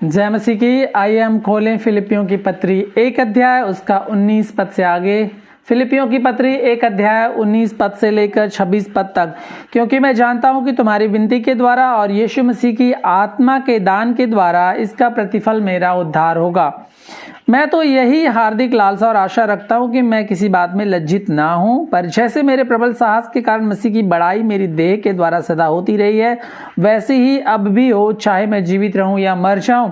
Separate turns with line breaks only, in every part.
जय मसीह की। आइए हम खोलें फिलिपियों की पत्री 1 अध्याय उसका 19 पद से आगे। फिलिपियों की पत्री 1 अध्याय 19 पद से लेकर 26 पद तक। क्योंकि मैं जानता हूं कि तुम्हारी विनती के द्वारा और यीशु मसीह की आत्मा के दान के द्वारा इसका प्रतिफल मेरा उद्धार होगा। मैं तो यही हार्दिक लालसा और आशा रखता हूं कि मैं किसी बात में लज्जित ना हूं, पर जैसे मेरे प्रबल साहस के कारण मसीह की बड़ाई मेरी देह के द्वारा सदा होती रही है, वैसे ही अब भी हो, चाहे मैं जीवित रहूं या मर जाऊं।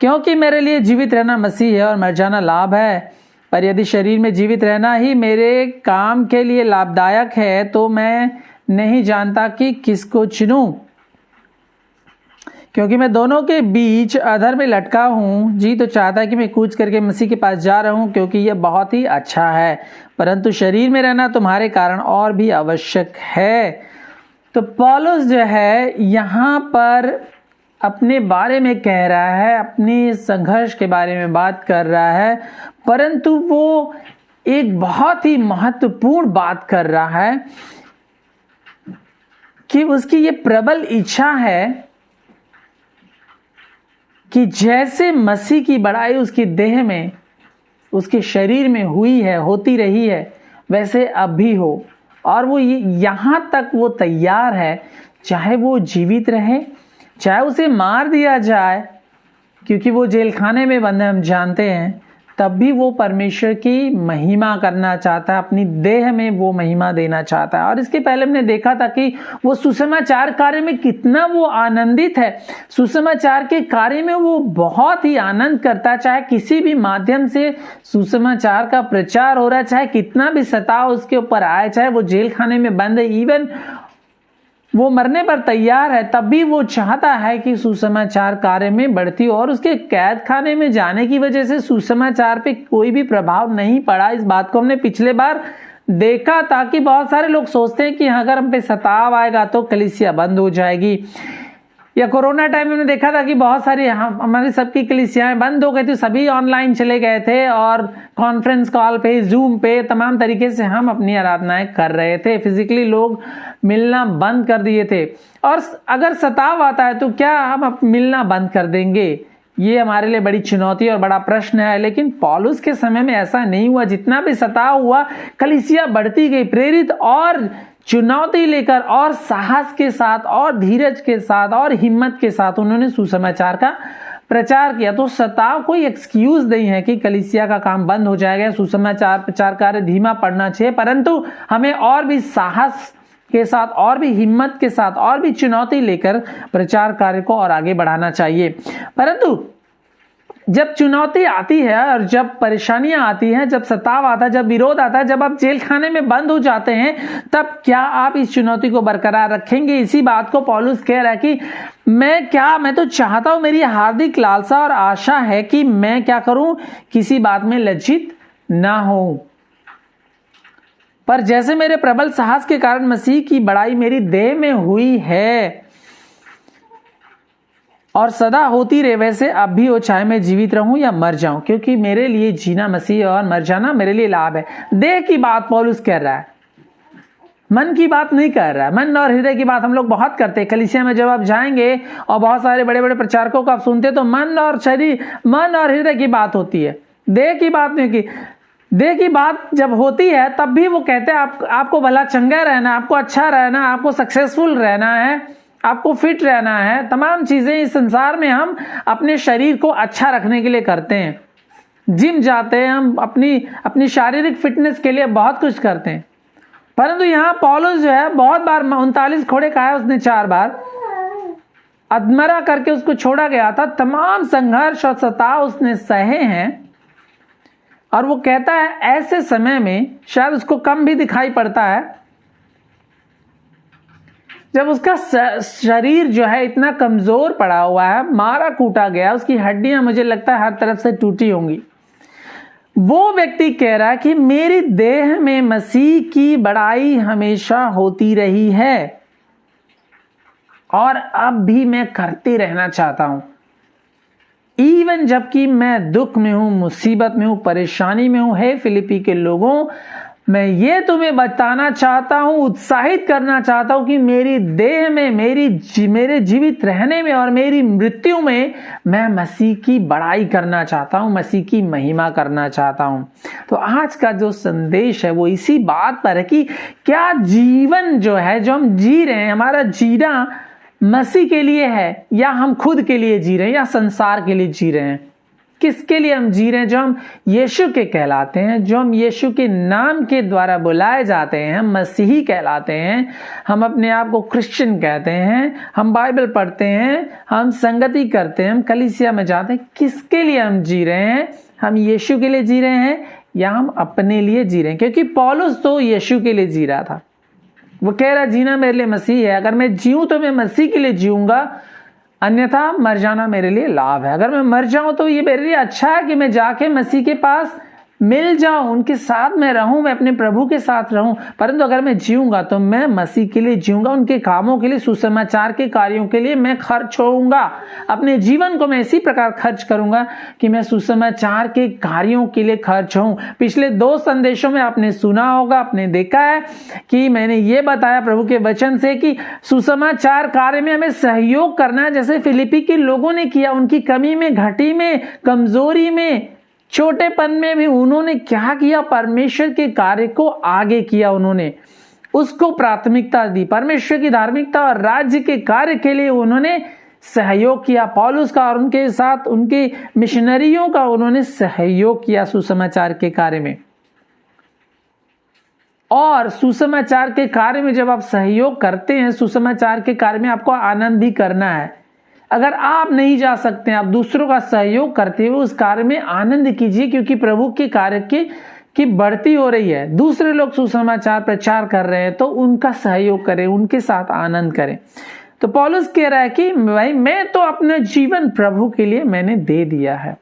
क्योंकि मेरे लिए जीवित रहना मसीह है और मर जाना लाभ है। पर यदि शरीर में जीवित रहना ही मेरे काम के लिए लाभदायक है, तो मैं नहीं जानता कि किसको चुनूं। क्योंकि मैं दोनों के बीच अधर में लटका हूँ। जी तो चाहता है कि मैं कूच करके मसीह के पास जा रहा हूँ, क्योंकि यह बहुत ही अच्छा है, परंतु शरीर में रहना तुम्हारे कारण और भी आवश्यक है। तो पौलुस जो है यहाँ पर अपने बारे में कह रहा है, अपनी संघर्ष के बारे में बात कर रहा है, परंतु वो एक बहुत ही महत्वपूर्ण बात कर रहा है कि उसकी ये प्रबल इच्छा है कि जैसे मसीह की बड़ाई उसकी देह में, उसके शरीर में हुई है, होती रही है, वैसे अब भी हो। और वो यहाँ तक वो तैयार है, चाहे वो जीवित रहे, चाहे उसे मार दिया जाए, क्योंकि वो जेल खाने में बंद है, हम जानते हैं, तब भी वो परमेश्वर की महिमा करना चाहता है, अपनी देह में वो महिमा देना चाहता है। और इसके पहले हमने देखा था कि वो सुसमाचार कार्य में कितना वो आनंदित है। सुसमाचार के कार्य में वो बहुत ही आनंद करता है, चाहे किसी भी माध्यम से सुसमाचार का प्रचार हो रहा है, चाहे कितना भी सताव उसके ऊपर आए, चाहे वो जेल खाने में बंद है, इवन वो मरने पर तैयार है, तब भी वो चाहता है कि सुसमाचार कार्य में बढ़ती हो। और उसके कैद खाने में जाने की वजह से सुसमाचार पे कोई भी प्रभाव नहीं पड़ा। इस बात को हमने पिछले बार देखा था कि बहुत सारे लोग सोचते हैं कि अगर हम पे सताव आएगा तो कलीसिया बंद हो जाएगी। या कोरोना टाइम में हमने देखा था कि बहुत सारी हमारी सबकी कलीसियाएं बंद हो गई थी, सभी ऑनलाइन चले गए थे और कॉन्फ्रेंस कॉल पे, जूम पे, तमाम तरीके से हम अपनी आराधनाएं कर रहे थे। फिजिकली लोग मिलना बंद कर दिए थे। और अगर सताव आता है तो क्या हम मिलना बंद कर देंगे? ये हमारे लिए बड़ी चुनौती और बड़ा प्रश्न है। लेकिन पौलुस के समय में ऐसा नहीं हुआ। जितना भी सताव हुआ, कलीसिया बढ़ती गई, प्रेरित और चुनौती लेकर और साहस के साथ और धीरज के साथ और हिम्मत के साथ उन्होंने सुसमाचार का प्रचार किया। तो सताव कोई एक्सक्यूज नहीं है कि कलीसिया का काम बंद हो जाएगा, सुसमाचार प्रचार कार्य धीमा पड़ना चाहिए, परंतु हमें और भी साहस के साथ और भी हिम्मत के साथ और भी चुनौती लेकर प्रचार कार्य को और आगे बढ़ाना चाहिए। परंतु जब चुनौती आती है और जब परेशानियां आती हैं, जब सताव आता है, जब विरोध आता है, जब आप जेल खाने में बंद हो जाते हैं, तब क्या आप इस चुनौती को बरकरार रखेंगे? इसी बात को पौलुस कह रहा है कि मैं तो चाहता हूं, मेरी हार्दिक लालसा और आशा है कि मैं क्या करूं, किसी बात में लज्जित ना हो, पर जैसे मेरे प्रबल साहस के कारण मसीह की बड़ाई मेरी देह में हुई है और सदा होती रहे, वैसे अब भी हो, चाहे मैं जीवित रहूं या मर जाऊं। क्योंकि मेरे लिए जीना मसीह और मर जाना मेरे लिए लाभ है। देह की बात पौलुस कह रहा है, मन की बात नहीं कर रहा है। मन और हृदय की बात हम लोग बहुत करते हैं। कलीसिया में जब आप जाएंगे और बहुत सारे बड़े बड़े प्रचारकों को आप सुनते हैं, तो मन और शरीर, मन और हृदय की बात होती है, देह की बात नहीं की। देह की बात जब होती है तब भी वो कहते हैं आपको भला चंगा रहना, आपको अच्छा रहना, आपको सक्सेसफुल रहना है, आपको फिट रहना है। तमाम चीजें इस संसार में हम अपने शरीर को अच्छा रखने के लिए करते हैं। जिम जाते हैं, हम अपनी शारीरिक फिटनेस के लिए बहुत कुछ करते हैं। परंतु यहाँ पौलुस जो है, बहुत बार 39 घोड़े खाए उसने, 4 बार अधमरा करके उसको छोड़ा गया था। तमाम संघर्ष और सताव उसने सहे हैं। और वो कहता है ऐसे समय में शायद उसको कम भी दिखाई पड़ता है, जब उसका शरीर जो है इतना कमजोर पड़ा हुआ है, मारा कूटा गया, उसकी हड्डियां मुझे लगता है हर तरफ से टूटी होंगी। वो व्यक्ति कह रहा है कि मेरी देह में मसीह की बड़ाई हमेशा होती रही है और अब भी मैं करते रहना चाहता हूं। इवन जबकि मैं दुख में हूं, मुसीबत में हूं, परेशानी में हूं। हे फिलिपी के लोगों, मैं ये तुम्हें बताना चाहता हूं, उत्साहित करना चाहता हूं कि मेरी देह में, मेरे जीवित रहने में और मेरी मृत्यु में मैं मसीह की बड़ाई करना चाहता हूं, मसीह की महिमा करना चाहता हूं। तो आज का जो संदेश है वो इसी बात पर है कि क्या जीवन जो है, जो हम जी रहे हैं, हमारा जीना मसीह के लिए है या हम खुद के लिए जी रहे हैं या संसार के लिए जी रहे हैं? किसके लिए हम जी रहे हैं? जो हम यीशु के कहलाते हैं, जो हम यीशु के नाम के द्वारा बुलाए जाते हैं, हम मसीही कहलाते हैं, हम अपने आप को क्रिश्चियन कहते हैं, हम बाइबल पढ़ते हैं, हम संगति करते हैं, हम कलीसिया में जाते हैं। किसके लिए हम जी रहे हैं? हम यीशु के लिए जी रहे हैं या हम अपने लिए जी रहे हैं? क्योंकि पौलुस तो यीशु के लिए जी रहा था। वो कह रहा जीना मेरे लिए मसीह है, अगर मैं जीऊं तो मैं मसीह के लिए जीऊंगा, अन्यथा मर जाना मेरे लिए लाभ है। अगर मैं मर जाऊं तो ये मेरे लिए अच्छा है कि मैं जाके मसीह के पास मिल जाऊं, उनके साथ मैं रहूं, मैं अपने प्रभु के साथ रहूं। परंतु अगर मैं जीऊंगा तो मैं मसीह के लिए जीऊंगा, उनके कामों के लिए, सुसमाचार के कार्यों के लिए मैं खर्च होऊंगा। अपने जीवन को मैं इसी प्रकार खर्च करूंगा कि मैं सुसमाचार के कार्यों के लिए खर्च होऊं। पिछले 2 संदेशों में आपने सुना होगा, आपने देखा है कि मैंने ये बताया प्रभु के वचन से कि सुसमाचार कार्य में हमें सहयोग करना है, जैसे फिलिपी के लोगों ने किया। उनकी कमी में, घटी में, कमजोरी में, छोटेपन में भी उन्होंने क्या किया? परमेश्वर के कार्य को आगे किया, उन्होंने उसको प्राथमिकता दी। परमेश्वर की धार्मिकता और राज्य के कार्य के लिए उन्होंने सहयोग किया। पौलुस का और उनके साथ उनके मिशनरियों का उन्होंने सहयोग किया सुसमाचार के कार्य में। और सुसमाचार के कार्य में जब आप सहयोग करते हैं, सुसमाचार के कार्य में आपको आनंद भी करना है। अगर आप नहीं जा सकते, आप दूसरों का सहयोग करते हुए उस कार्य में आनंद कीजिए, क्योंकि प्रभु के कार्य की बढ़ती हो रही है। दूसरे लोग सुसमाचार प्रचार कर रहे हैं तो उनका सहयोग करें, उनके साथ आनंद करें। तो पौलुस कह रहा है कि भाई मैं तो अपने जीवन प्रभु के लिए मैंने दे दिया है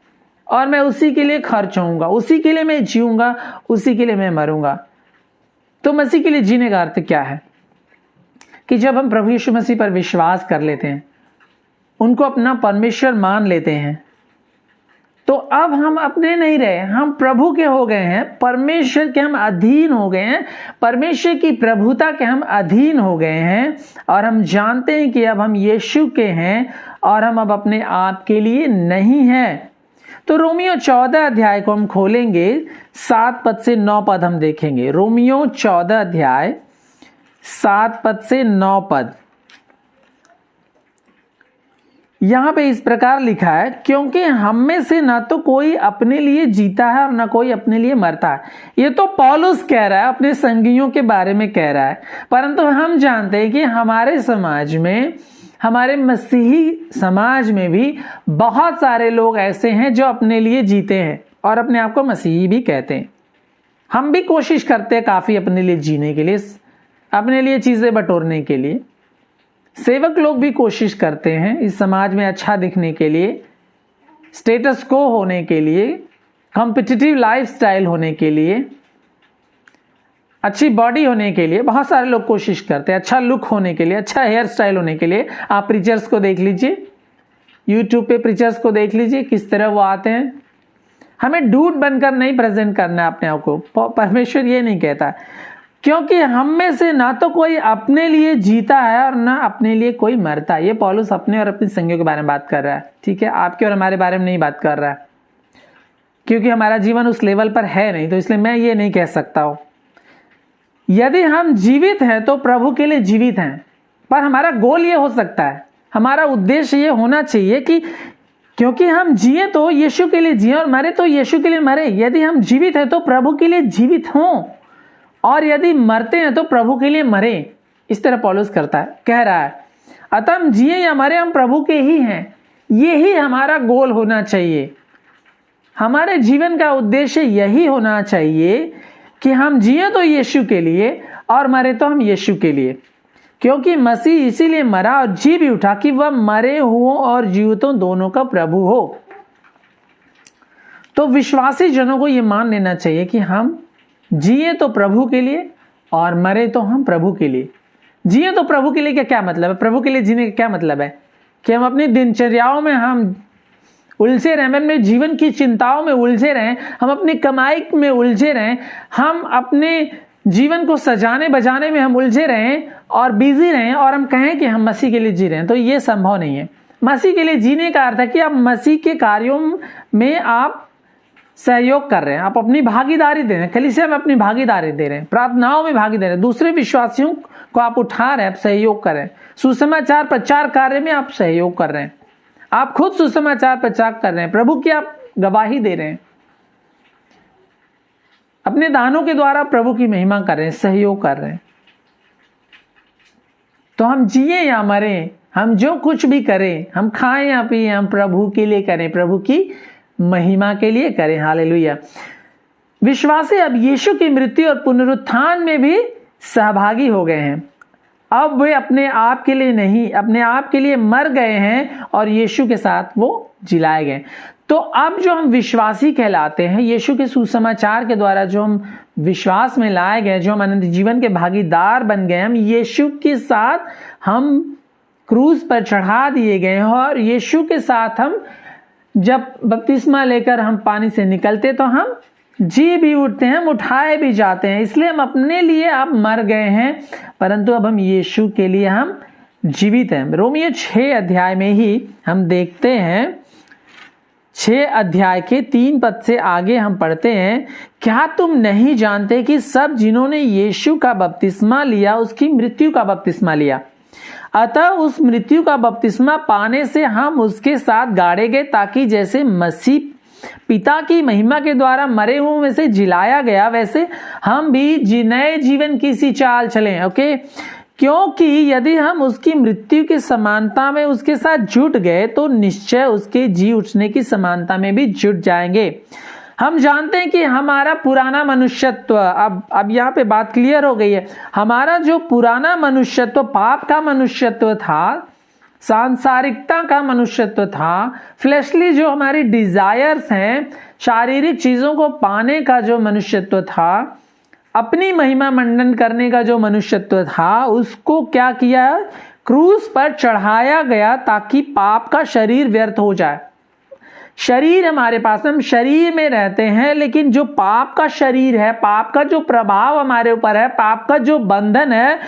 और मैं उसी के लिए खर्च होऊंगा, उसी के लिए मैं जीऊंगा, उसी के लिए मैं मरूंगा। तो मसीह के लिए जीने का अर्थ क्या है? कि जब हम प्रभु यीशु मसीह पर विश्वास कर लेते हैं, उनको अपना परमेश्वर मान लेते हैं, तो अब हम अपने नहीं रहे, हम प्रभु के हो गए हैं, परमेश्वर के हम अधीन हो गए हैं, परमेश्वर की प्रभुता के हम अधीन हो गए हैं। और हम जानते हैं कि अब हम यीशु के हैं और हम अब अपने आप के लिए नहीं हैं। तो रोमियो 14 अध्याय को हम खोलेंगे, 7 पद से 9 पद हम देखेंगे। रोमियो 14 अध्याय 7 पद से 9 पद। यहां पे इस प्रकार लिखा है, क्योंकि हम में से ना तो कोई अपने लिए जीता है और ना कोई अपने लिए मरता है। ये तो पौलुस कह रहा है, अपने संगियों के बारे में कह रहा है। परंतु हम जानते हैं कि हमारे समाज में, हमारे मसीही समाज में भी बहुत सारे लोग ऐसे हैं जो अपने लिए जीते हैं और अपने आप को मसीही भी कहते हैं। हम भी कोशिश करते हैं काफी अपने लिए जीने के लिए, अपने लिए चीजें बटोरने के लिए। सेवक लोग भी कोशिश करते हैं इस समाज में अच्छा दिखने के लिए, स्टेटस को होने के लिए, कॉम्पिटिटिव लाइफस्टाइल होने के लिए, अच्छी बॉडी होने के लिए। बहुत सारे लोग कोशिश करते हैं अच्छा लुक होने के लिए, अच्छा हेयर स्टाइल होने के लिए। आप प्रीचर्स को देख लीजिए, यूट्यूब पे प्रीचर्स को देख लीजिए, किस तरह वो आते हैं। हमें डूड बनकर नहीं प्रेजेंट करना है अपने आप को, परमेश्वर ये नहीं कहता, क्योंकि हम में से ना तो कोई अपने लिए जीता है और ना अपने लिए कोई मरता है। ये पौलुस अपने और अपनी संगियों के बारे में बात कर रहा है, ठीक है, आपके और हमारे बारे में नहीं बात कर रहा है, क्योंकि हमारा जीवन उस लेवल पर है नहीं, तो इसलिए मैं ये नहीं कह सकता हूं। यदि हम जीवित हैं तो प्रभु के लिए जीवित हैं, पर हमारा गोल ये हो सकता है, हमारा उद्देश्य ये होना चाहिए कि क्योंकि हम जिए तो यीशु के लिए जिए और मरे तो यीशु के लिए मरे। यदि हम जीवित हैं तो प्रभु के लिए जीवित हों, और यदि मरते हैं तो प्रभु के लिए मरे। इस तरह पौलुस कह रहा है, अतः हम जिए या मरे हम प्रभु के ही हैं। यही हमारा गोल होना चाहिए, हमारे जीवन का उद्देश्य यही होना चाहिए कि हम जिए तो यीशु के लिए और मरे तो हम यीशु के लिए, क्योंकि मसीह इसीलिए मरा और जी भी उठा कि वह मरे हुओं और जीवितों दोनों का प्रभु हो। तो विश्वासी जनों को यह मान लेना चाहिए कि हम जिए तो प्रभु के लिए और मरे तो हम प्रभु के लिए। जिए तो प्रभु के लिए क्या मतलब है? प्रभु के लिए जीने का क्या मतलब है? कि हम अपनी दिनचर्याओं में हम उलझे रहें, हम अपने जीवन की चिंताओं में उलझे रहें, हम अपनी कमाई में उलझे रहें, हम अपने जीवन को सजाने बजाने में हम उलझे रहें और बिजी रहें और हम कहें कि हम मसीह के लिए जी रहे हैं, तो ये संभव नहीं है। मसीह के लिए जीने का अर्थ है कि आप मसीह के कार्यों में आप सहयोग कर रहे हैं, आप अपनी भागीदारी दे रहे हैं, कलीसिया में अपनी भागीदारी दे रहे हैं, प्रार्थनाओं में भागी दे रहे हैं, दूसरे विश्वासियों को आप उठा रहे हैं, आप सहयोग कर रहे हैं, सुसमाचार प्रचार कार्य में आप सहयोग कर रहे हैं, आप खुद सुसमाचार प्रचार कर रहे हैं, प्रभु की आप गवाही दे रहे हैं, अपने दानों के द्वारा प्रभु की महिमा कर रहे हैं, सहयोग कर रहे हैं। तो हम जिए या मरें, हम जो कुछ भी करें, हम खाएं या पिए, हम प्रभु के लिए करें, प्रभु की महिमा के लिए करें। हालेलुया। विश्वासी अब यीशु की मृत्यु और पुनरुत्थान में भी सहभागी हो गए हैं। अब वे अपने आप के लिए नहीं, अपने आप के लिए मर गए हैं और यीशु के साथ वो जिलाए गए। तो अब जो हम विश्वासी कहलाते हैं, यीशु के सुसमाचार के द्वारा जो हम विश्वास में लाए गए, जो हम अनंत जीवन के भागीदार बन गए, हम यीशु के साथ हम क्रूस पर चढ़ा दिए गए हैं और यीशु के साथ हम जब बपतिस्मा लेकर हम पानी से निकलते तो हम जी भी उठते हैं, हम उठाए भी जाते हैं। इसलिए हम अपने लिए अब मर गए हैं, परंतु अब हम यीशु के लिए हम जीवित हैं। रोमियो 6 अध्याय में ही हम देखते हैं, 6 अध्याय के 3 पद से आगे हम पढ़ते हैं, क्या तुम नहीं जानते कि सब जिन्होंने यीशु का बपतिस्मा लिया उसकी मृत्यु का बपतिस्मा लिया, अतः उस मृत्यु का बपतिस्मा पाने से हम उसके साथ गाड़े गए, ताकि जैसे मसीह पिता की महिमा के द्वारा मरे हुओं में से जिलाया गया, वैसे हम भी नए जीवन की सी चाल चलें। ओके, क्योंकि यदि हम उसकी मृत्यु की समानता में उसके साथ जुट गए तो निश्चय उसके जी उठने की समानता में भी जुट जाएंगे। हम जानते हैं कि हमारा पुराना मनुष्यत्व, अब यहाँ पे बात क्लियर हो गई है, हमारा जो पुराना मनुष्यत्व पाप का मनुष्यत्व था, सांसारिकता का मनुष्यत्व था, फ्लैशली जो हमारी डिजायर्स हैं, शारीरिक चीजों को पाने का जो मनुष्यत्व था, अपनी महिमा मंडन करने का जो मनुष्यत्व था, उसको क्या किया, क्रूस पर चढ़ाया गया ताकि पाप का शरीर व्यर्थ हो जाए। शरीर हमारे पास, हम शरीर में रहते हैं, लेकिन जो पाप का शरीर है, पाप का जो प्रभाव हमारे ऊपर है, पाप का जो बंधन है,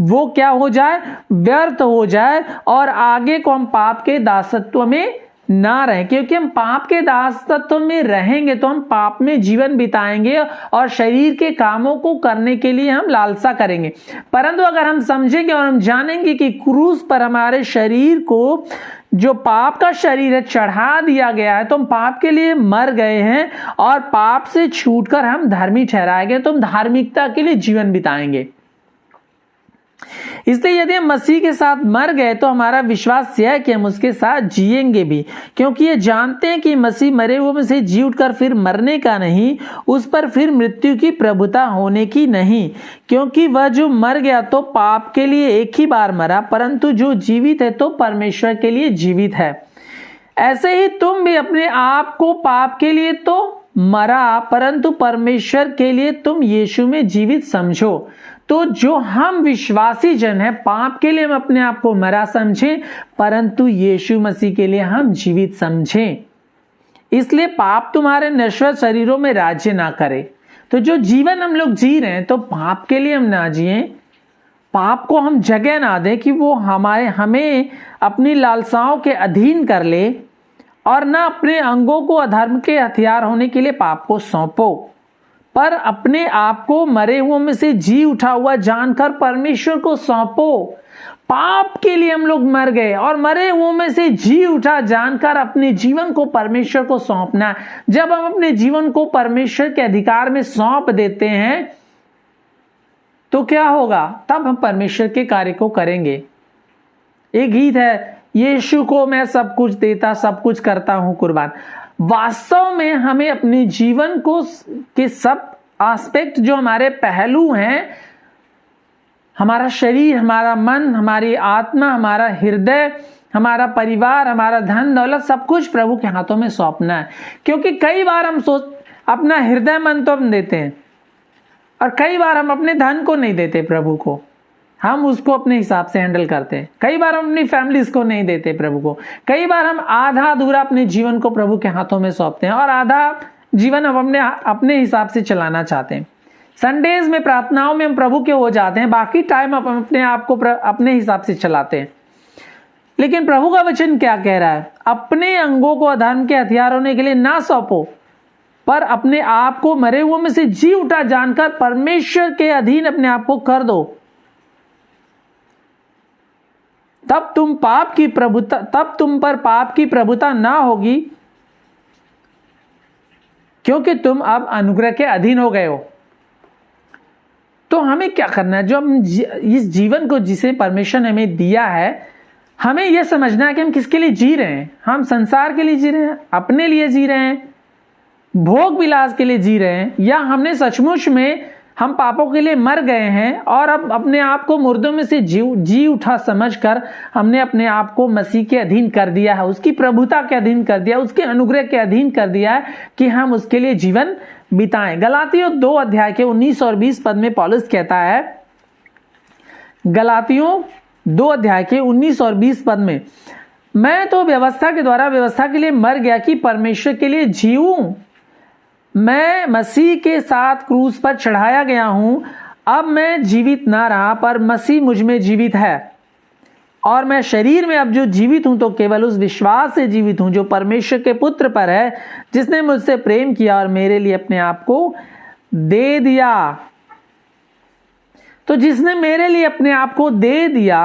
वो क्या हो जाए, व्यर्थ हो जाए और आगे को हम पाप के दासत्व में ना रहें। क्योंकि हम पाप के दासत्व में रहेंगे तो हम पाप में जीवन बिताएंगे और शरीर के कामों को करने के लिए हम लालसा करेंगे। परंतु अगर हम समझेंगे और हम जानेंगे कि क्रूस पर हमारे शरीर को, जो पाप का शरीर है, चढ़ा दिया गया है, तो हम पाप के लिए मर गए हैं और पाप से छूटकर हम धर्मी ठहराए गए, तो हम धार्मिकता के लिए जीवन बिताएंगे। इसलिए यदि हम मसीह के साथ मर गए तो हमारा विश्वास यह है कि हम उसके साथ जिएंगे भी, क्योंकि ये जानते हैं कि मसीह मरे हुए में से जी उठकर फिर मरने का नहीं, उस पर फिर मृत्यु की प्रभुता होने की नहीं। क्योंकि वह जो मर गया तो पाप के लिए एक ही बार मरा, परंतु जो जीवित है तो परमेश्वर के लिए जीवित है। ऐसे ही तुम भी अपने आप को पाप के लिए तो मरा, परंतु परमेश्वर के लिए तुम यीशु में जीवित समझो। तो जो हम विश्वासी जन हैं, पाप के लिए हम अपने आप को मरा समझें, परंतु यीशु मसीह के लिए हम जीवित समझें। इसलिए पाप तुम्हारे नश्वर शरीरों में राज्य ना करे। तो जो जीवन हम लोग जी रहे हैं, तो पाप के लिए हम ना जिए, पाप को हम जगह ना दें कि वो हमें अपनी लालसाओं के अधीन कर ले, और ना अपने अंगों को अधर्म के हथियार होने के लिए पाप को सौंपो, पर अपने आप को मरे हुओं में से जी उठा हुआ जानकर परमेश्वर को सौंपो। पाप के लिए हम लोग मर गए और मरे हुओं में से जी उठा जानकर अपने जीवन को परमेश्वर को सौंपना। जब हम अपने जीवन को परमेश्वर के अधिकार में सौंप देते हैं तो क्या होगा, तब हम परमेश्वर के कार्य को करेंगे। एक गीत है, यीशु को मैं सब कुछ देता, सब कुछ करता हूं कुर्बान। वास्तव में हमें अपने जीवन को के सब एस्पेक्ट, जो हमारे पहलू हैं, हमारा शरीर, हमारा मन, हमारी आत्मा, हमारा हृदय, हमारा परिवार, हमारा धन दौलत, सब कुछ प्रभु के हाथों में सौंपना है। क्योंकि कई बार हम अपना हृदय मन तो हम देते हैं और कई बार हम अपने धन को नहीं देते प्रभु को, हम उसको अपने हिसाब से हैंडल करते हैं। कई बार हम अपनी फैमिलीज को नहीं देते प्रभु को, कई बार हम आधा अधूरा अपने जीवन को प्रभु के हाथों में सौंपते हैं और आधा जीवन हम अपने हिसाब से चलाना चाहते हैं। संडेज में प्रार्थनाओं में हम प्रभु के हो जाते हैं, बाकी टाइम हम अपने आप को अपने हिसाब से चलाते हैं। लेकिन प्रभु का वचन क्या कह रहा है? अपने अंगों को अधर्म के हथियार होने के लिए ना सौंपो, पर अपने आप को मरे हुओं में से जी उठा जानकर परमेश्वर के अधीन अपने आप को कर दो। तब तुम पर पाप की प्रभुता ना होगी, क्योंकि तुम अब अनुग्रह के अधीन हो गए हो। तो हमें क्या करना है? जो हम इस जीवन को जिसे परमेश्वर ने हमें दिया है, हमें यह समझना है कि हम किसके लिए जी रहे हैं। हम संसार के लिए जी रहे हैं, अपने लिए जी रहे हैं, भोग विलास के लिए जी रहे हैं, या हमने सचमुच में हम पापों के लिए मर गए हैं और अब अपने आप को मुर्दों में से जी उठा समझकर हमने अपने आप को मसीह के अधीन कर दिया है, उसकी प्रभुता के अधीन कर दिया, उसके अनुग्रह के अधीन कर दिया है कि हम उसके लिए जीवन बिताएं। गलातियों 2 अध्याय के 19 और 20 पद में पौलुस कहता है, गलातियों 2 अध्याय के 19 और 20 पद में, मैं तो व्यवस्था के द्वारा व्यवस्था के लिए मर गया कि परमेश्वर के लिए जीऊं। मैं मसीह के साथ क्रूस पर चढ़ाया गया हूं। अब मैं जीवित ना रहा, पर मसीह मुझ में जीवित है, और मैं शरीर में अब जो जीवित हूं तो केवल उस विश्वास से जीवित हूं जो परमेश्वर के पुत्र पर है, जिसने मुझसे प्रेम किया और मेरे लिए अपने आप को दे दिया। तो जिसने मेरे लिए अपने आप को दे दिया,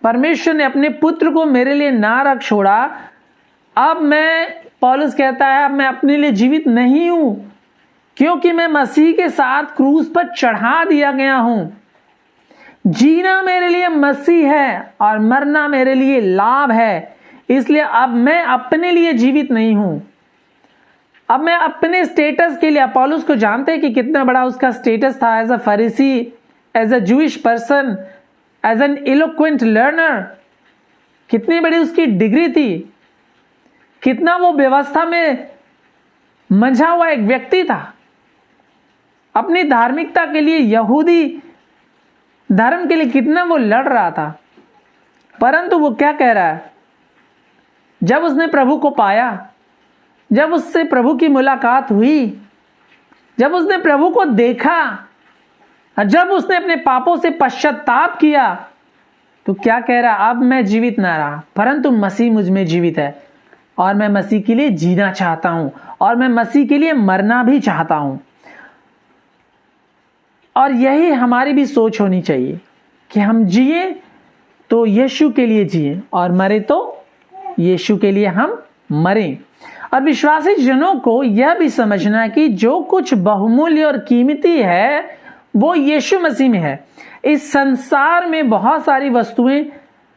परमेश्वर ने अपने पुत्र को मेरे लिए ना रख छोड़ा। अब पौलुस कहता है, अब मैं अपने लिए जीवित नहीं हूं, क्योंकि मैं मसीह के साथ क्रूस पर चढ़ा दिया गया हूं। जीना मेरे लिए मसीह है और मरना मेरे लिए लाभ है। इसलिए अब मैं अपने लिए जीवित नहीं हूं। अब मैं अपने स्टेटस के लिए, पौलुस को जानते हैं कि कितना बड़ा उसका स्टेटस था as a Pharisee, as a Jewish person, as an eloquent learner. कितनी बड़ी उसकी डिग्री थी, कितना वो व्यवस्था में मंझा हुआ एक व्यक्ति था। अपनी धार्मिकता के लिए, यहूदी धर्म के लिए कितना वो लड़ रहा था। परंतु वो क्या कह रहा है? जब उसने प्रभु को पाया, जब उससे प्रभु की मुलाकात हुई, जब उसने प्रभु को देखा, जब उसने अपने पापों से पश्चाताप किया, तो क्या कह रहा? अब मैं जीवित ना रहा, परंतु मसीह मुझ में जीवित है, और मैं मसीह के लिए जीना चाहता हूं, और मैं मसीह के लिए मरना भी चाहता हूं। और यही हमारी भी सोच होनी चाहिए कि हम जिए तो यीशु के लिए जिए, और मरे तो यीशु के लिए हम मरें। और विश्वासी जनों को यह भी समझना है कि जो कुछ बहुमूल्य और कीमती है वो यीशु मसीह में है। इस संसार में बहुत सारी वस्तुएं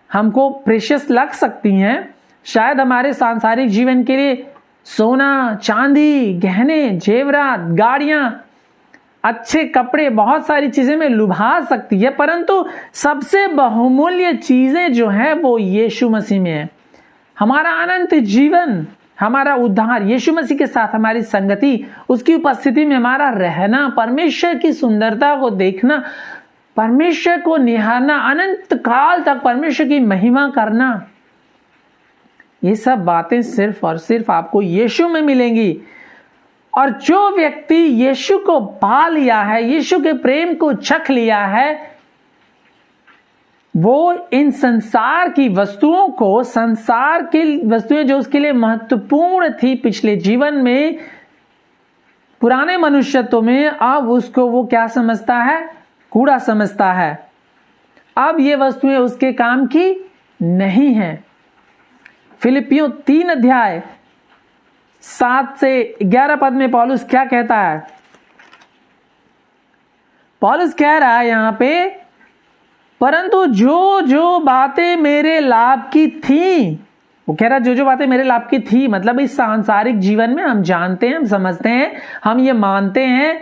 हमको प्रेशियस लग सकती हैं, शायद हमारे सांसारिक जीवन के लिए सोना, चांदी, गहने, जेवरात, गाड़ियां, अच्छे कपड़े, बहुत सारी चीजें में लुभा सकती है, परंतु सबसे बहुमूल्य चीजें जो हैं वो यीशु मसीह में है। हमारा अनंत जीवन, हमारा उद्धार, यीशु मसीह के साथ हमारी संगति, उसकी उपस्थिति में हमारा रहना, परमेश्वर की सुंदरता को देखना, परमेश्वर को निहारना, अनंत काल तक परमेश्वर की महिमा करना, ये सब बातें सिर्फ और सिर्फ आपको यीशु में मिलेंगी। और जो व्यक्ति यीशु को पा लिया है, यीशु के प्रेम को चख लिया है, वो इन संसार की वस्तुओं को, संसार की वस्तुएं जो उसके लिए महत्वपूर्ण थी पिछले जीवन में, पुराने मनुष्यत्व में, अब उसको वो क्या समझता है? कूड़ा समझता है। अब ये वस्तुएं उसके काम की नहीं है। फिलिपियों 3 अध्याय 7 से 11 पद में पौलुस क्या कहता है? पौलुस कह रहा है यहां पे, परंतु जो जो बातें मेरे लाभ की थी, वो कह रहा है जो जो बातें मेरे लाभ की थी, मतलब इस सांसारिक जीवन में हम जानते हैं, हम समझते हैं, हम ये मानते हैं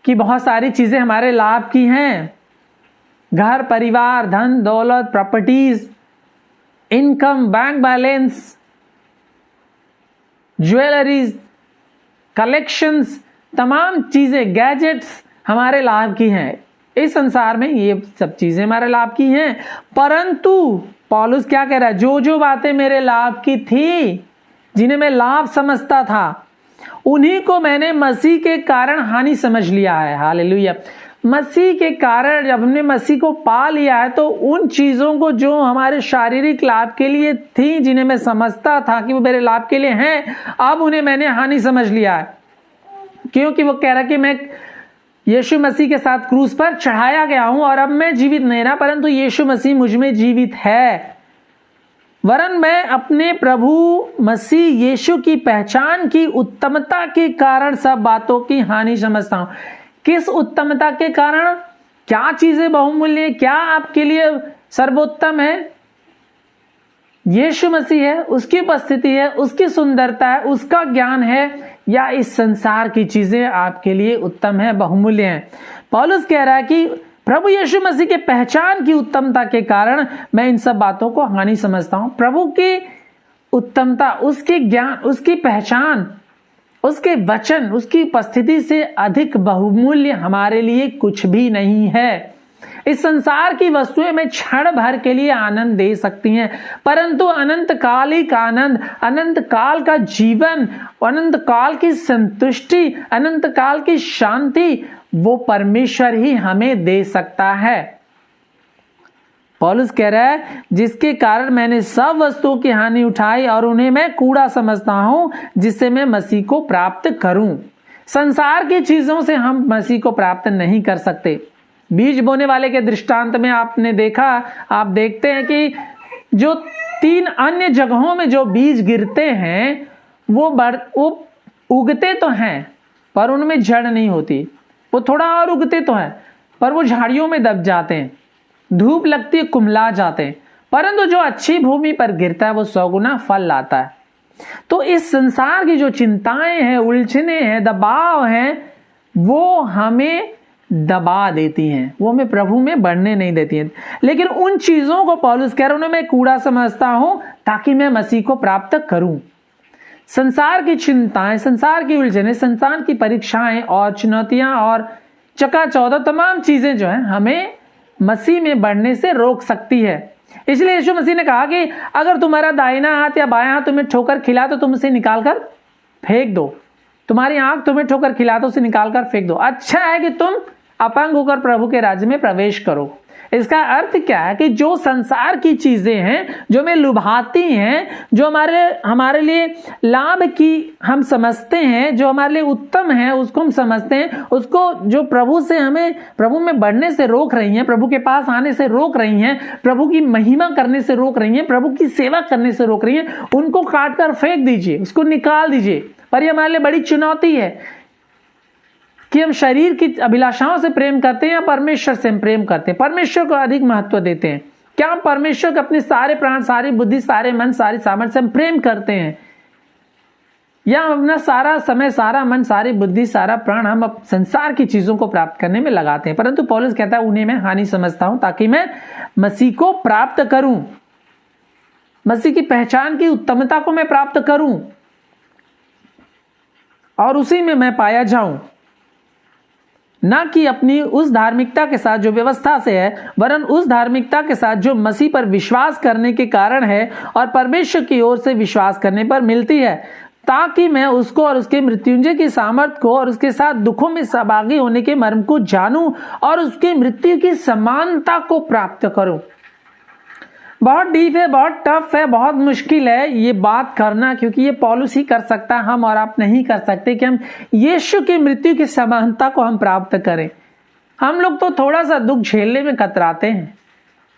कि बहुत सारी चीजें हमारे लाभ की हैं, घर, परिवार, धन, दौलत, properties, income, bank balance, jewelleries, collections, तमाम चीजें, गैजेट्स हमारे लाभ की हैं। इस संसार में ये सब चीजें हमारे लाभ की हैं, परंतु पौलुस क्या कह रहा है, जो जो बातें मेरे लाभ की थी, जिन्हें मैं लाभ समझता था, उन्हीं को मैंने मसीह के कारण हानि समझ लिया है। हालेलुया। मसीह के कारण जब हमने मसीह को पा लिया है, तो उन चीजों को जो हमारे शारीरिक लाभ के लिए थी, जिन्हें मैं समझता था कि वो मेरे लाभ के लिए हैं, अब उन्हें मैंने हानि समझ लिया है। क्योंकि वो कह रहा कि मैं यीशु मसीह के साथ क्रूस पर चढ़ाया गया हूं, और अब मैं जीवित नहीं रहा, परंतु यीशु मसीह मुझ में जीवित है। वरन मैं अपने प्रभु मसीह यीशु की पहचान की उत्तमता के कारण सब बातों की हानि समझता हूं। किस उत्तमता के कारण? क्या चीजें बहुमूल्य, क्या आपके लिए सर्वोत्तम है? यीशु मसीह है, उसकी उपस्थिति है, उसकी सुंदरता है, उसका ज्ञान है, या इस संसार की चीजें आपके लिए उत्तम है, बहुमूल्य है? पौलुस कह रहा है कि प्रभु यीशु मसीह के पहचान की उत्तमता के कारण मैं इन सब बातों को हानि समझता हूं। प्रभु की उत्तमता, उसके ज्ञान, उसकी पहचान, उसके वचन, उसकी उपस्थिति से अधिक बहुमूल्य हमारे लिए कुछ भी नहीं है। इस संसार की वस्तुएं में क्षण भर के लिए आनंद दे सकती हैं, परंतु अनंत कालिक आनंद, अनंत काल का जीवन, अनंत काल की संतुष्टि, अनंत काल की शांति, वो परमेश्वर ही हमें दे सकता है। पौलुस कह रहा है, जिसके कारण मैंने सब वस्तुओं की हानि उठाई और उन्हें मैं कूड़ा समझता हूं, जिससे मैं मसीह को प्राप्त करूं। संसार की चीजों से हम मसीह को प्राप्त नहीं कर सकते। बीज बोने वाले के दृष्टांत में आपने देखा, आप देखते हैं कि जो 3 अन्य जगहों में जो बीज गिरते हैं, वो उगते तो हैं, पर उनमें जड़ नहीं होती। वो थोड़ा और उगते तो हैं, पर वो झाड़ियों में दब जाते हैं, धूप लगती है, कुम्हला जाते हैं। परंतु जो अच्छी भूमि पर गिरता है, वो 100 गुना फल लाता है। तो इस संसार की जो चिंताएं हैं, उलझने हैं, दबाव हैं, वो हमें दबा देती हैं, वो हमें प्रभु में बढ़ने नहीं देती हैं। लेकिन उन चीजों को पौलुस कह रहा है, उन्हें मैं कूड़ा समझता हूं, ताकि मैं मसीह को प्राप्त करूं। संसार की चिंताएं, संसार की उलझने, संसार की परीक्षाएं और चुनौतियां और चकाचौंध, तमाम चीजें जो है हमें मसीह में बढ़ने से रोक सकती है। इसलिए यीशु मसीह ने कहा कि अगर तुम्हारा दाहिना हाथ या बायां हाथ तुम्हें ठोकर खिला, तो तुम उसे निकालकर फेंक दो। तुम्हारी आंख तुम्हें ठोकर खिला, तो उसे निकालकर फेंक दो। अच्छा है कि तुम अपंग होकर प्रभु के राज्य में प्रवेश करो। इसका अर्थ क्या है कि जो संसार की चीजें हैं, जो हमें लुभाती हैं, जो हमारे लिए लाभ की हम समझते हैं, जो हमारे लिए उत्तम है, उसको हम समझते हैं, उसको जो प्रभु से हमें प्रभु में बढ़ने से रोक रही हैं, प्रभु के पास आने से रोक रही हैं, प्रभु की महिमा करने से रोक रही हैं, प्रभु की सेवा करने से रोक रही हैं, उनको काट कर फेंक दीजिए, उसको निकाल दीजिए। पर यह हमारे लिए बड़ी चुनौती है कि हम शरीर की अभिलाषाओं से प्रेम करते हैं या परमेश्वर से हम प्रेम करते हैं, परमेश्वर को अधिक महत्व देते हैं। क्या हम परमेश्वर को अपने सारे प्राण, सारी बुद्धि, सारे मन, सारी सामर्थ्य से हम प्रेम करते हैं, या अपना सारा समय, सारा मन, सारी बुद्धि, सारा प्राण हम संसार की चीजों को प्राप्त करने में लगाते हैं? परंतु पौलुस कहता है, उन्हें मैं हानि समझता हूं, ताकि मैं मसीह को प्राप्त करूं, मसीह की पहचान की उत्तमता को मैं प्राप्त करूं और उसी में मैं पाया जाऊं, ना कि अपनी उस धार्मिकता के साथ जो व्यवस्था से है, वरन उस धार्मिकता के साथ जो मसीह पर विश्वास करने के कारण है और परमेश्वर की ओर से विश्वास करने पर मिलती है, ताकि मैं उसको और उसके मृत्युंजय की सामर्थ को और उसके साथ दुखों में सहभागी होने के मर्म को जानूं और उसकी मृत्यु की समानता को प्राप्त करूं। बहुत डीप है, बहुत टफ है, बहुत मुश्किल है ये बात करना, क्योंकि ये पौलुस ही कर सकता है, हम और आप नहीं कर सकते कि हम यीशु की मृत्यु की समानता को हम प्राप्त करें। हम लोग तो थोड़ा सा दुख झेलने में कतराते हैं।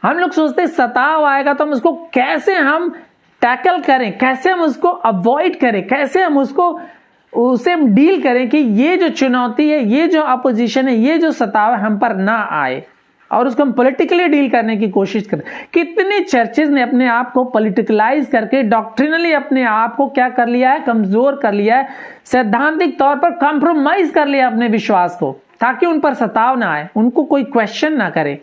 हम लोग सोचते सताव आएगा तो हम उसको कैसे हम टैकल करें, कैसे हम उसको अवॉइड करें, कैसे हम उसे हम डील करें कि ये जो चुनौती है, ये जो अपोजिशन है, ये जो सताव हम पर ना आए, और उसको हम पॉलिटिकली डील करने की कोशिश करें। कितने चर्चेज ने अपने आप को पॉलिटिकलाइज करके डॉक्ट्रिनली अपने आप को क्या कर लिया है, कमजोर कर लिया है, सैद्धांतिक तौर पर कॉम्प्रोमाइज कर लिया अपने विश्वास को, ताकि उन पर सताव ना आए, उनको कोई क्वेश्चन ना करे,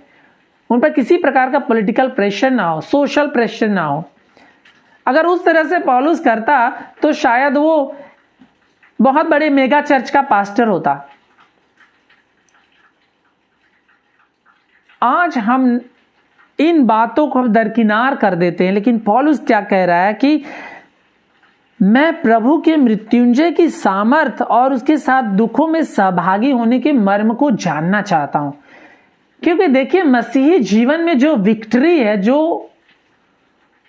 उन पर किसी प्रकार का पॉलिटिकल प्रेशर ना हो, सोशल प्रेशर ना हो। अगर उस तरह से पौलुस करता तो शायद वो बहुत बड़े मेगा चर्च का पास्टर होता। आज हम इन बातों को दरकिनार कर देते हैं, लेकिन पौलुस क्या कह रहा है कि मैं प्रभु के मृत्युंजय की सामर्थ और उसके साथ दुखों में सहभागी होने के मर्म को जानना चाहता हूं। क्योंकि देखिए, मसीही जीवन में जो विक्ट्री है, जो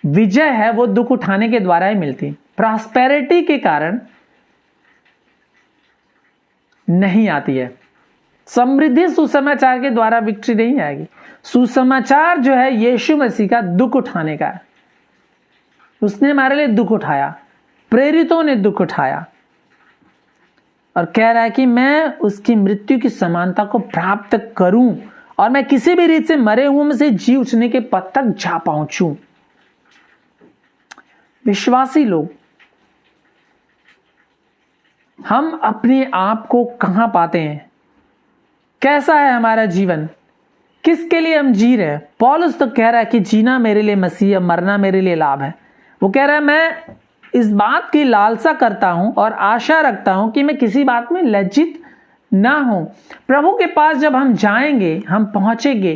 विजय है, वो दुख उठाने के द्वारा ही मिलती है। प्रॉस्पेरिटी के कारण नहीं आती है। समृद्धि सुसमाचार के द्वारा विक्ट्री नहीं आएगी। सुसमाचार जो है यीशु मसीह का दुख उठाने का है। उसने हमारे लिए दुख उठाया, प्रेरितों ने दुख उठाया, और कह रहा है कि मैं उसकी मृत्यु की समानता को प्राप्त करूं और मैं किसी भी रीत से मरे हुए में से जी उठने के पद तक जा पहुंचूं। विश्वासी लोग, हम अपने आप को कहां पाते हैं? कैसा है हमारा जीवन? किसके लिए हम जी रहे हैं? पौलुस तो कह रहा है कि जीना मेरे लिए मसीह, मरना मेरे लिए लाभ है। वो कह रहा है मैं इस बात की लालसा करता हूं और आशा रखता हूं कि मैं किसी बात में लज्जित ना हूं। प्रभु के पास जब हम जाएंगे, हम पहुंचेंगे,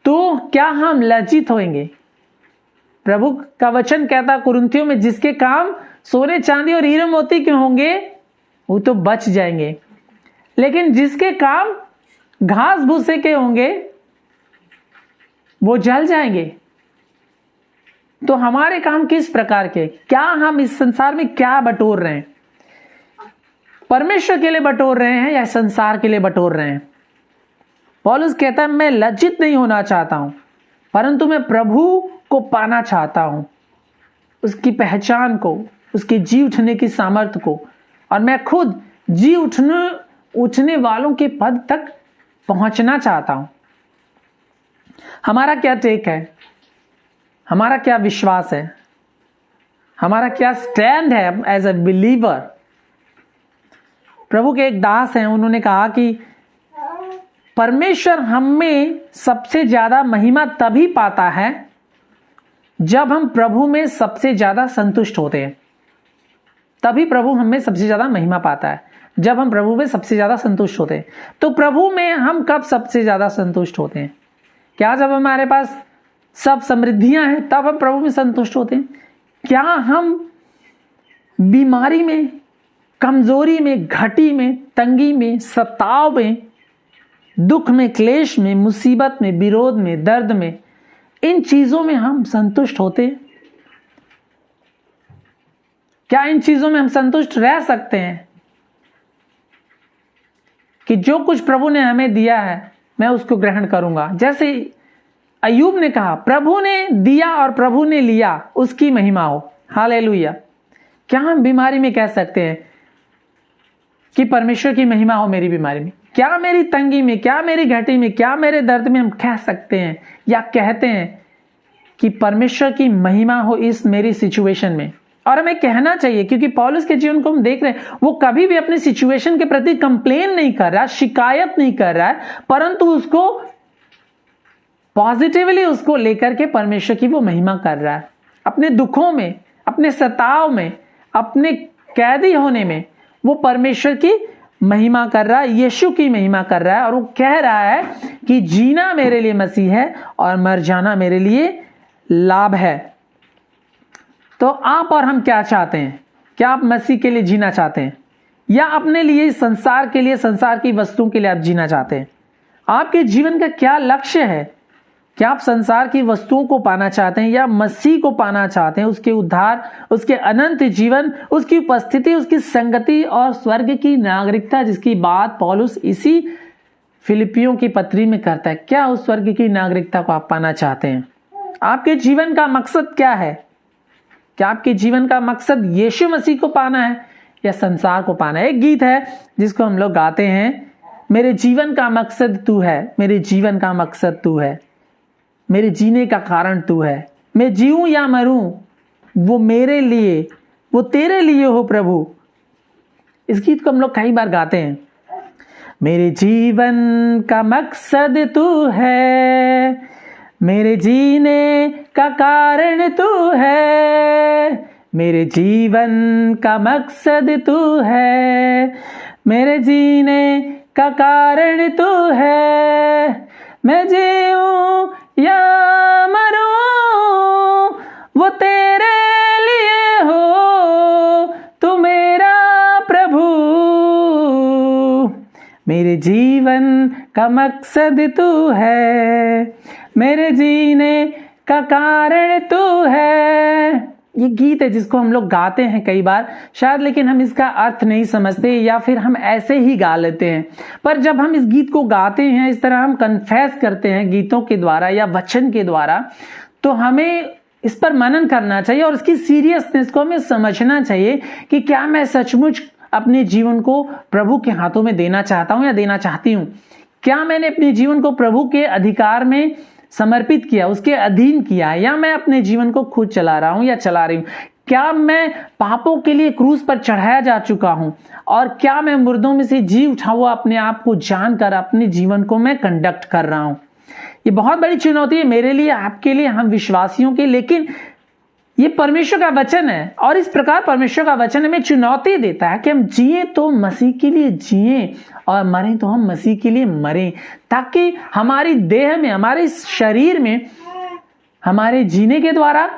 तो क्या हम लज्जित होंगे? प्रभु का वचन कहता कुरिन्थियों में, जिसके काम सोने चांदी और हीरे मोती के होंगे वो तो बच जाएंगे, लेकिन जिसके काम घास भूसे के होंगे वो जल जाएंगे। तो हमारे काम किस प्रकार के? क्या हम इस संसार में क्या बटोर रहे हैं? परमेश्वर के लिए बटोर रहे हैं या संसार के लिए बटोर रहे हैं? पौलुस कहता है मैं लज्जित नहीं होना चाहता हूं, परंतु मैं प्रभु को पाना चाहता हूं, उसकी पहचान को, उसके जी उठने की सामर्थ्य को, और मैं खुद जी उठने वालों के पद तक पहुंचना चाहता हूं। हमारा क्या टेक है? हमारा क्या विश्वास है? हमारा क्या स्टैंड है एज अ बिलीवर? प्रभु के एक दास हैं, उन्होंने कहा कि परमेश्वर हमें सबसे ज्यादा महिमा तभी पाता है जब हम प्रभु में सबसे ज्यादा संतुष्ट होते हैं। तभी प्रभु हमें सबसे ज्यादा महिमा पाता है, जब हम प्रभु में सबसे ज्यादा संतुष्ट होते हैं। तो प्रभु में हम कब सबसे ज्यादा संतुष्ट होते हैं? क्या जब हमारे पास सब समृद्धियां हैं तब हम प्रभु में संतुष्ट होते हैं? क्या हम बीमारी में, कमजोरी में, घटी में, तंगी में, सताव में, दुख में, क्लेश में, मुसीबत में, विरोध में, दर्द में, इन चीजों में हम संतुष्ट होते हैं? क्या इन चीजों में हम संतुष्ट रह सकते हैं कि जो कुछ प्रभु ने हमें दिया है मैं उसको ग्रहण करूंगा? जैसे अय्यूब ने कहा, प्रभु ने दिया और प्रभु ने लिया, उसकी महिमा हो। हालेलुया। क्या हम बीमारी में कह सकते हैं कि परमेश्वर की महिमा हो मेरी बीमारी में? क्या मेरी तंगी में, क्या मेरी घटी में, क्या मेरे दर्द में हम कह सकते हैं या कहते हैं कि परमेश्वर की महिमा हो इस मेरी सिचुएशन में? और हमें कहना चाहिए, क्योंकि पौलुस के जीवन को हम देख रहे हैं, वो कभी भी अपनी सिचुएशन के प्रति कंप्लेन नहीं कर रहा, शिकायत नहीं कर रहा है, परंतु उसको पॉजिटिवली उसको लेकर के परमेश्वर की वो महिमा कर रहा है। अपने दुखों में, अपने सताव में, अपने कैदी होने में वो परमेश्वर की महिमा कर रहा है, यीशु की महिमा कर रहा है, और वो कह रहा है कि जीना मेरे लिए मसीह है और मर जाना मेरे लिए लाभ है। तो आप और हम क्या चाहते हैं? क्या आप मसीह के लिए जीना चाहते हैं या अपने लिए, संसार के लिए, संसार की वस्तुओं के लिए आप जीना चाहते हैं? आपके जीवन का क्या लक्ष्य है? क्या आप संसार की वस्तुओं को पाना चाहते हैं या मसीह को पाना चाहते हैं, उसके उद्धार, उसके अनंत जीवन, उसकी उपस्थिति, उसकी संगति और स्वर्ग की नागरिकता, जिसकी बात पौलुस इसी फिलिपियों की पत्री में करता है? क्या उस स्वर्ग की नागरिकता को आप पाना चाहते हैं? आपके जीवन का मकसद क्या है? क्या आपके जीवन का मकसद यीशु मसीह को पाना है या संसार को पाना है? एक गीत है जिसको हम लोग गाते हैं, मेरे जीवन का मकसद तू है, मेरे जीवन का मकसद तू है, मेरे जीने का कारण तू है, मैं जीऊं या मरूं वो मेरे लिए, वो तेरे लिए हो प्रभु। इस गीत को हम लोग कई बार गाते हैं। मेरे जीवन का मकसद तू है, मेरे जीने का कारण तू है, मेरे जीवन का मकसद तू है, मेरे जीने का कारण तू है, मैं जीऊं या मरूं वो तेरे लिए हो, तू मेरा प्रभु। मेरे जीवन का मकसद तू है, मेरे जीने का कारण तू है। ये गीत है जिसको हम लोग गाते हैं कई बार शायद, लेकिन हम इसका अर्थ नहीं समझते या फिर हम ऐसे ही गा लेते हैं। पर जब हम इस गीत को गाते हैं, इस तरह हम कन्फेस करते हैं गीतों के द्वारा या वचन के द्वारा, तो हमें इस पर मनन करना चाहिए और इसकी सीरियसनेस को हमें समझना चाहिए कि क्या मैं सचमुच अपने जीवन को प्रभु के हाथों में देना चाहता हूं या देना चाहती हूं। क्या मैंने अपने जीवन को प्रभु के अधिकार में समर्पित किया, उसके अधीन किया, या मैं अपने जीवन को खुद चला रहा हूं या चला रही हूं। क्या मैं पापों के लिए क्रूस पर चढ़ाया जा चुका हूं, और क्या मैं मुर्दों में से जी उठा हुआ अपने आप को जानकर अपने जीवन को मैं कंडक्ट कर रहा हूं। ये बहुत बड़ी चुनौती है मेरे लिए, आपके लिए, हम विश्वासियों के, लेकिन ये परमेश्वर का वचन है और इस प्रकार परमेश्वर का वचन हमें चुनौती देता है कि हम जिए तो मसीह के लिए जिए और मरें तो हम मसीह के लिए मरें, ताकि हमारी देह में, हमारे शरीर में, हमारे जीने के द्वारा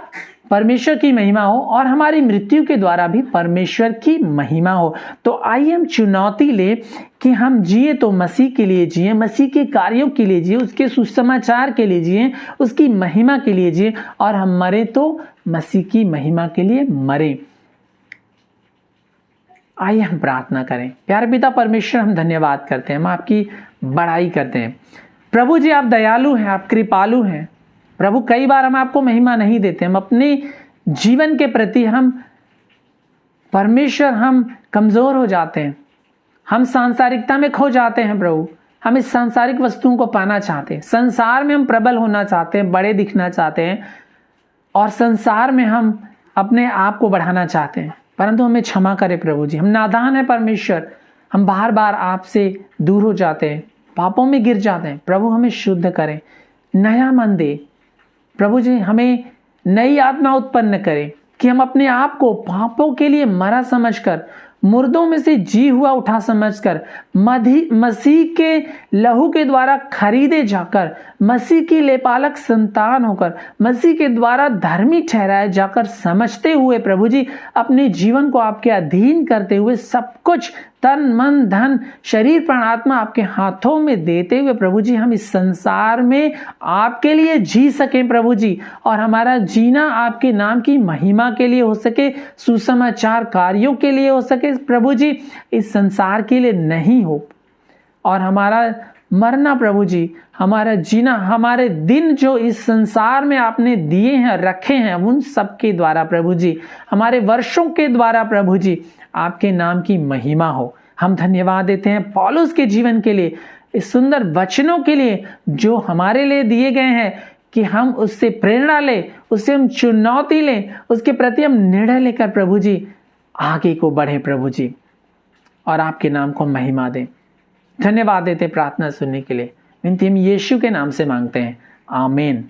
परमेश्वर की महिमा हो और हमारी मृत्यु के द्वारा भी परमेश्वर की महिमा हो। तो आइए हम चुनौती ले कि हम जिए तो मसीह के लिए जिए, मसीह के कार्यों के लिए जिए, उसके सुसमाचार के लिए जिए, उसकी महिमा के लिए जिए, और हम मरे तो मसीह की महिमा के लिए मरे। आइए हम प्रार्थना करें। प्यारे पिता परमेश्वर, हम धन्यवाद करते हैं, हम आपकी बड़ाई करते हैं। प्रभु जी, आप दयालु हैं, आप कृपालु हैं। प्रभु, कई बार हम आपको महिमा नहीं देते, हम अपने जीवन के प्रति हम कमजोर हो जाते हैं, हम सांसारिकता में खो जाते हैं। प्रभु, हम इस सांसारिक वस्तुओं को पाना चाहते हैं, संसार में हम प्रबल होना चाहते हैं, बड़े दिखना चाहते हैं, और संसार में हम अपने आप को बढ़ाना चाहते हैं। परंतु हमें क्षमा करें प्रभु जी, हम नादान है परमेश्वर, हम बार बार आपसे दूर हो जाते हैं, पापों में गिर जाते हैं। प्रभु, हमें शुद्ध करें, नया मन दे प्रभु जी, हमें नई आत्मा उत्पन्न करें कि हम अपने आप को पापों के लिए मरा समझकर, मुर्दों में से जी हुआ उठा समझकर, मसीह के लहू के द्वारा खरीदे जाकर, मसीह की लेपालक संतान होकर, मसीह के द्वारा धर्मी ठहराए जाकर समझते हुए प्रभु जी, अपने जीवन को आपके अधीन करते हुए, सब कुछ तन मन धन शरीर प्राण आत्मा आपके हाथों में देते हुए प्रभु जी, हम इस संसार में आपके लिए जी सकें प्रभु जी, और हमारा जीना आपके नाम की महिमा के लिए हो सके, सुसमाचार कार्यों के लिए हो सके प्रभु जी, इस संसार के लिए नहीं हो। और हमारा मरना प्रभु जी, हमारा जीना, हमारे दिन जो इस संसार में आपने दिए हैं, रखे हैं, उन सब के द्वारा प्रभु जी, हमारे वर्षों के द्वारा प्रभु जी, आपके नाम की महिमा हो। हम धन्यवाद देते हैं पौलुस के जीवन के लिए, इस सुंदर वचनों के लिए जो हमारे लिए दिए गए हैं, कि हम उससे प्रेरणा ले, उससे हम चुनौती लें, उसके प्रति हम निर्णय लेकर प्रभु जी आगे को बढ़े प्रभु जी, और आपके नाम को महिमा दें। धन्यवाद देते प्रार्थना सुनने के लिए। विनती हम यीशु के नाम से मांगते हैं, आमीन।